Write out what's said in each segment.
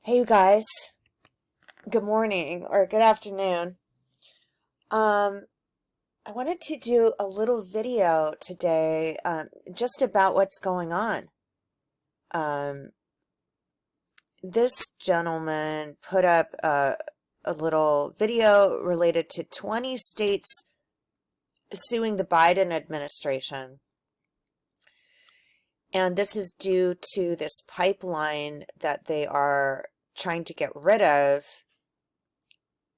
Hey you guys, good morning or good afternoon. Um, I wanted to do a little video today, just about what's going on. Um, this gentleman put up a little video related to 20 states suing the Biden administration. And this is due to this pipeline that they are trying to get rid of.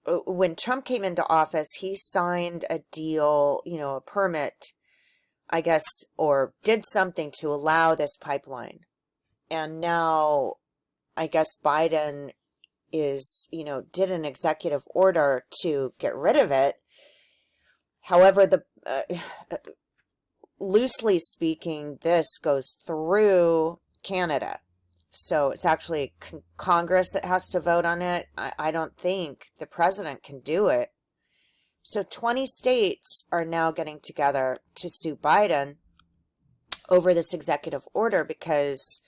When Trump came into office, he signed a deal, a permit, I guess, or did something to allow this pipeline. And now, I guess Biden did an executive order to get rid of it. However, loosely speaking, this goes through Canada. So it's actually Congress that has to vote on it. I don't think the president can do it. So 20 states are now getting together to sue Biden over this executive order because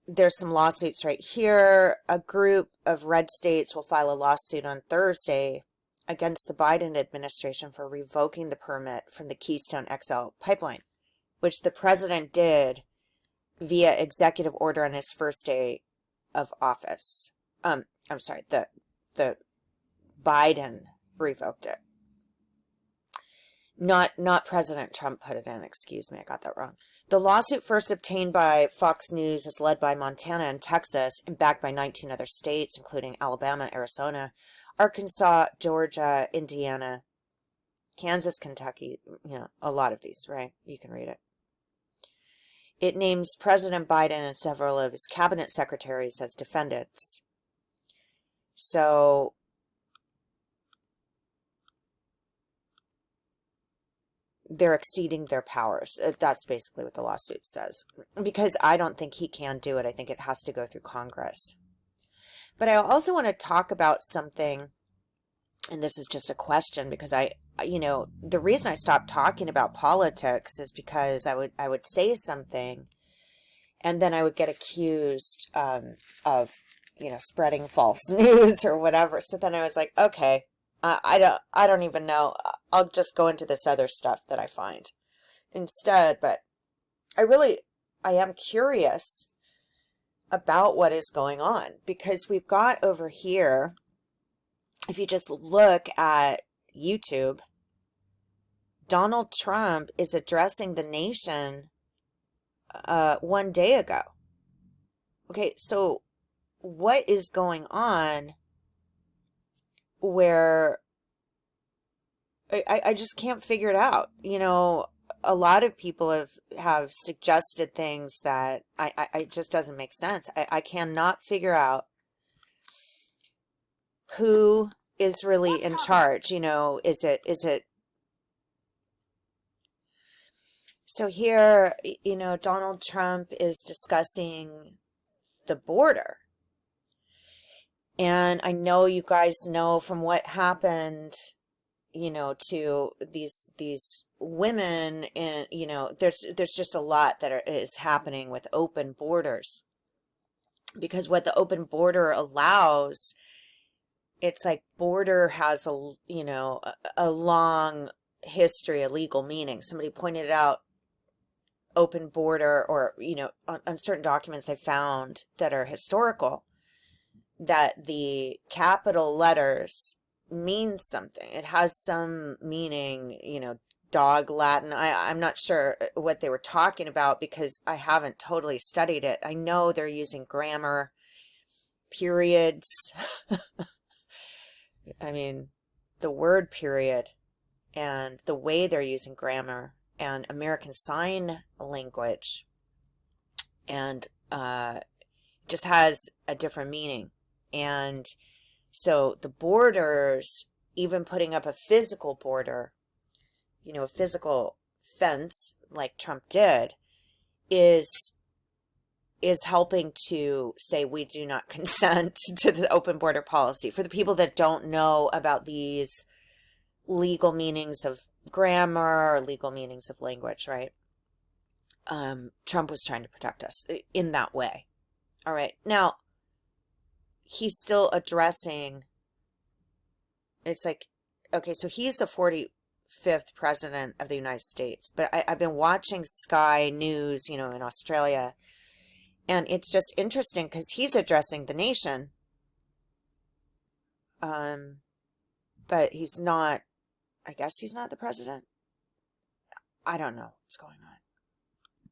there's some lawsuits right here. A group of red states will file a lawsuit on Thursday against the Biden administration for revoking the permit from the Keystone XL pipeline, which the president did via executive order on his first day of office. I'm sorry, the Biden revoked it. Not President Trump put it in, excuse me, I got that wrong. The lawsuit, first obtained by Fox News, is led by Montana and Texas and backed by 19 other states, including Alabama, Arizona, Arkansas, Georgia, Indiana, Kansas, Kentucky, a lot of these, right? You can read it. It names President Biden and several of his cabinet secretaries as defendants. So they're exceeding their powers. That's basically what the lawsuit says. Because I don't think he can do it. I think it has to go through Congress. But I also want to talk about something, and this is just a question, because the reason I stopped talking about politics is because I would say something, and then I would get accused of spreading false news or whatever. So then I was like, okay, I don't even know. I'll just go into this other stuff that I find instead. But I am curious about what is going on, because we've got over here, if you just look at YouTube, Donald Trump is addressing the nation one day ago. Okay, so what is going on where I just can't figure it out? A lot of people have suggested things that I just doesn't make sense. I cannot figure out who is really in charge. Is it so here, Donald Trump is discussing the border. And I know you guys know from what happened, to these women, and there's just a lot that is happening with open borders. Because what the open border allows, it's like border has a long history, a legal meaning. Somebody pointed it out. Open border, or on certain documents I found that are historical, that the capital letters mean something. It has some meaning, dog Latin. I'm not sure what they were talking about because I haven't totally studied it. I know they're using grammar, periods. I mean, the word period and the way they're using grammar and American Sign Language, and just has a different meaning. And so the borders, even putting up a physical border, a physical fence like Trump did, is helping to say we do not consent to the open border policy. For the people that don't know about these legal meanings of grammar or legal meanings of language, right? Trump was trying to protect us in that way. All right. Now, he's still addressing, it's like, okay, so he's the 45th president of the United States, but I've been watching Sky News, in Australia, and it's just interesting because he's addressing the nation, but he's not, I guess he's not the president. I don't know what's going on.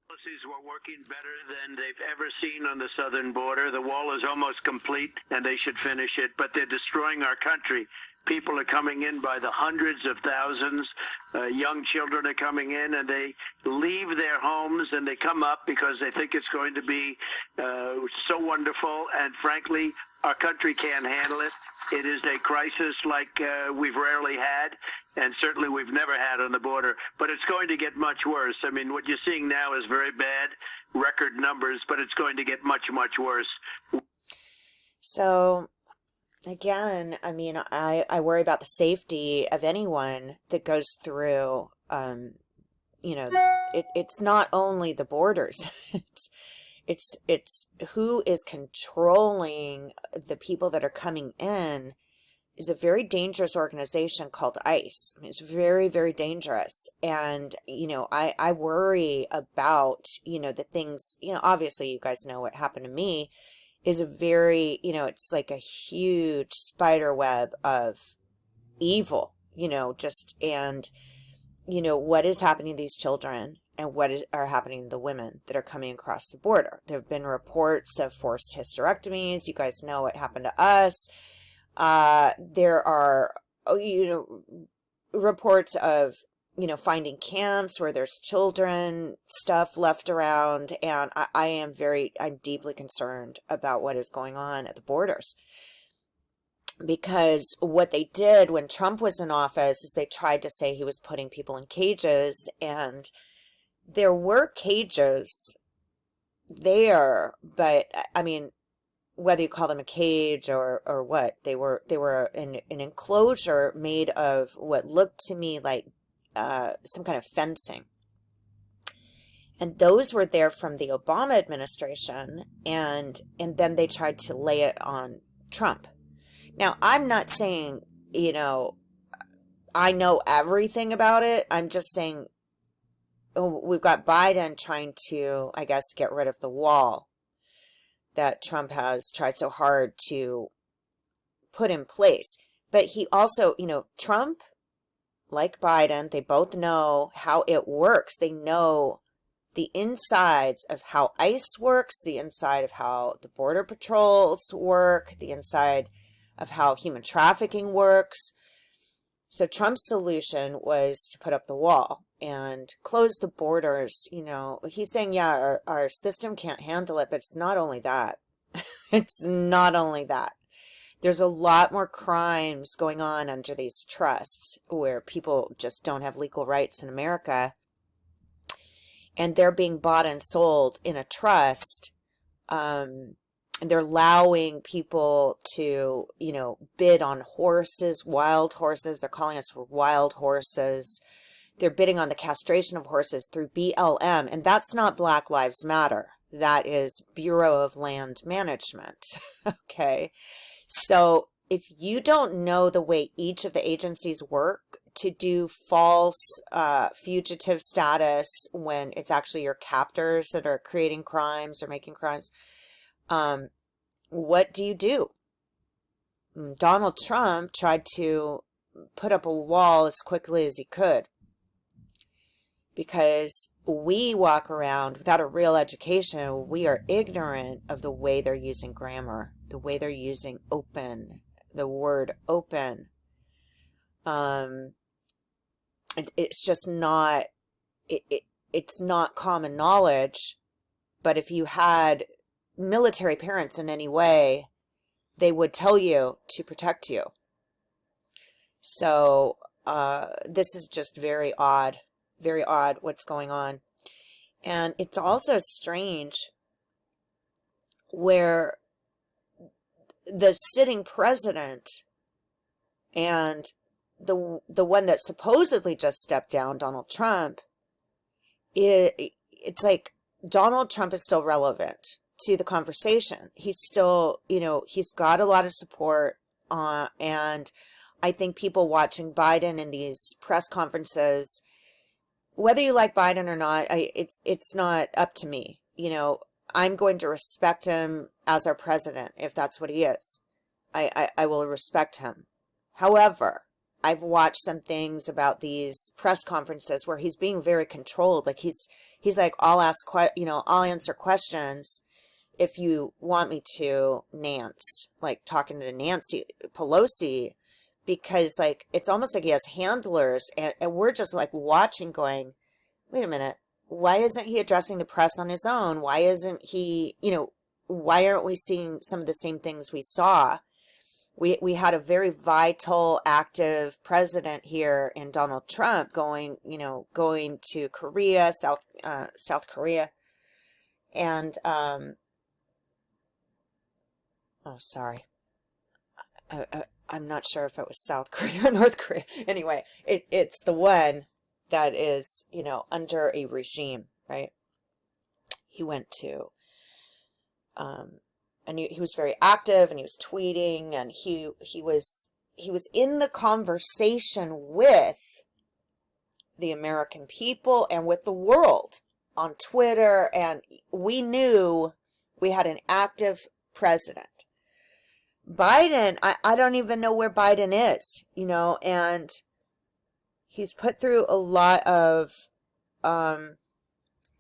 Policies were working better than they've ever seen on the southern border. The wall is almost complete, and they should finish it, but they're destroying our country. People are coming in by the hundreds of thousands. Young children are coming in, and they leave their homes, and they come up because they think it's going to be so wonderful. And frankly, our country can't handle it. It is a crisis like we've rarely had, and certainly we've never had on the border. But it's going to get much worse. I mean, what you're seeing now is very bad, record numbers, but it's going to get much, much worse. So, again, I mean, I worry about the safety of anyone that goes through, it's not only the borders. It's who is controlling the people that are coming in is a very dangerous organization called ICE. I mean, it's very, very dangerous. And, I worry about, the things, obviously you guys know what happened to me is a very, it's like a huge spider web of evil, and what is happening to these children and are happening to the women that are coming across the border. There have been reports of forced hysterectomies. You guys know what happened to us. There are, reports of, finding camps where there's children stuff left around. And I'm deeply concerned about what is going on at the borders. Because what they did when Trump was in office is they tried to say he was putting people in cages, and there were cages there, but I mean, whether you call them a cage or what, they were an enclosure made of what looked to me like some kind of fencing. And those were there from the Obama administration, and then they tried to lay it on Trump. Now, I'm not saying, I know everything about it. I'm just saying, we've got Biden trying to, I guess, get rid of the wall that Trump has tried so hard to put in place. But he also, Trump, like Biden, they both know how it works. They know the insides of how ICE works, the inside of how the border patrols work, the inside of how human trafficking works. So Trump's solution was to put up the wall and close the borders. He's saying, yeah, our system can't handle it, but it's not only that. It's not only that. There's a lot more crimes going on under these trusts where people just don't have legal rights in America. And they're being bought and sold in a trust. And they're allowing people to, bid on horses, wild horses. They're calling us wild horses. They're bidding on the castration of horses through BLM. And that's not Black Lives Matter. That is Bureau of Land Management. Okay. So if you don't know the way each of the agencies work to do false fugitive status when it's actually your captors that are creating crimes or making crimes, what do? Donald Trump tried to put up a wall as quickly as he could because we walk around without a real education. We are ignorant of the way they're using grammar, the way they're using open, the word open. It's just not, it's not common knowledge, but if you had military parents in any way, they would tell you to protect you. So this is just very odd what's going on. And it's also strange where the sitting president and the one that supposedly just stepped down, Donald Trump, it's like Donald Trump is still relevant. to the conversation. He's still, he's got a lot of support, and I think people watching Biden in these press conferences, whether you like Biden or not, it's not up to me. I'm going to respect him as our president if that's what he is. I will respect him. However, I've watched some things about these press conferences where he's being very controlled. Like he's like, I'll answer questions if you want me to, Nance, like talking to Nancy Pelosi, because like, it's almost like he has handlers, and we're just like watching going, wait a minute, why isn't he addressing the press on his own? Why isn't he, why aren't we seeing some of the same things we saw? We had a very vital, active president here in Donald Trump going to Korea, South Korea, and oh, sorry. I'm not sure if it was South Korea or North Korea. Anyway, it's the one that is, under a regime, right? He went to, and he was very active, and he was tweeting, and he was in the conversation with the American people and with the world on Twitter, and we knew we had an active president. Biden, I don't even know where Biden is, and he's put through a lot of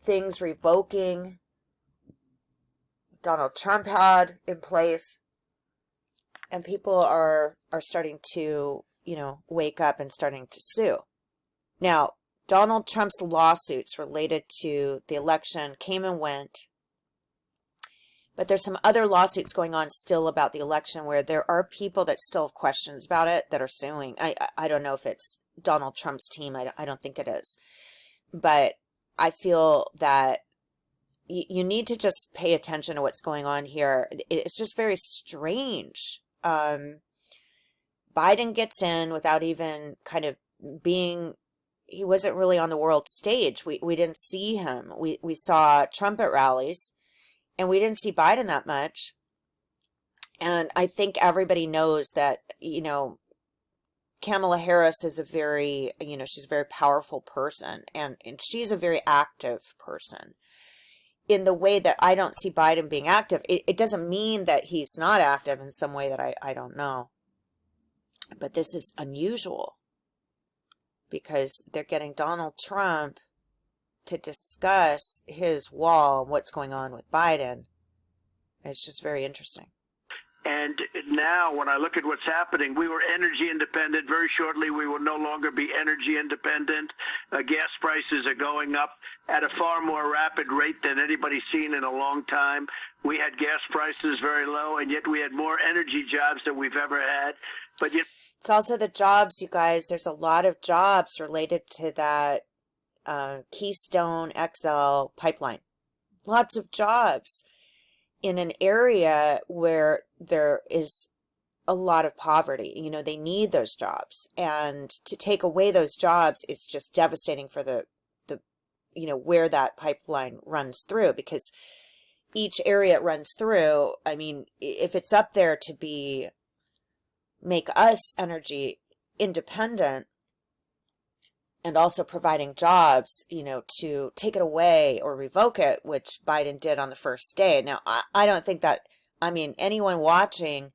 things revoking Donald Trump had in place, and people are starting to, wake up and starting to sue. Now, Donald Trump's lawsuits related to the election came and went, but there's some other lawsuits going on still about the election where there are people that still have questions about it that are suing. I don't know if it's Donald Trump's team. I don't think it is. But I feel that you need to just pay attention to what's going on here. It's just very strange. Biden gets in without even kind of being, he wasn't really on the world stage. We didn't see him. We saw Trump at rallies, and we didn't see Biden that much. And I think everybody knows that, Kamala Harris is a very, she's a very powerful person, and she's a very active person. In the way that I don't see Biden being active, it doesn't mean that he's not active in some way that I don't know. But this is unusual because they're getting Donald Trump to discuss his wall and what's going on with Biden. It's just very interesting. And now when I look at what's happening, we were energy independent. Very shortly, we will no longer be energy independent. Gas prices are going up at a far more rapid rate than anybody's seen in a long time. We had gas prices very low, and yet we had more energy jobs than we've ever had. But yet, it's also the jobs, you guys. There's a lot of jobs related to that Keystone XL pipeline. Lots of jobs in an area where there is a lot of poverty. They need those jobs, and to take away those jobs is just devastating for the where that pipeline runs through, because each area it runs through, I mean, if it's up there to make us energy independent and also providing jobs, to take it away or revoke it, which Biden did on the first day. Now, I don't think that, anyone watching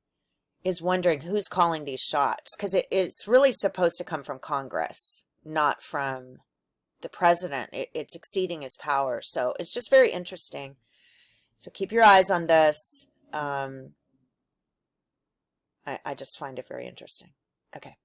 is wondering who's calling these shots, because it's really supposed to come from Congress, not from the president. It's exceeding his power. So it's just very interesting. So keep your eyes on this. I just find it very interesting. Okay.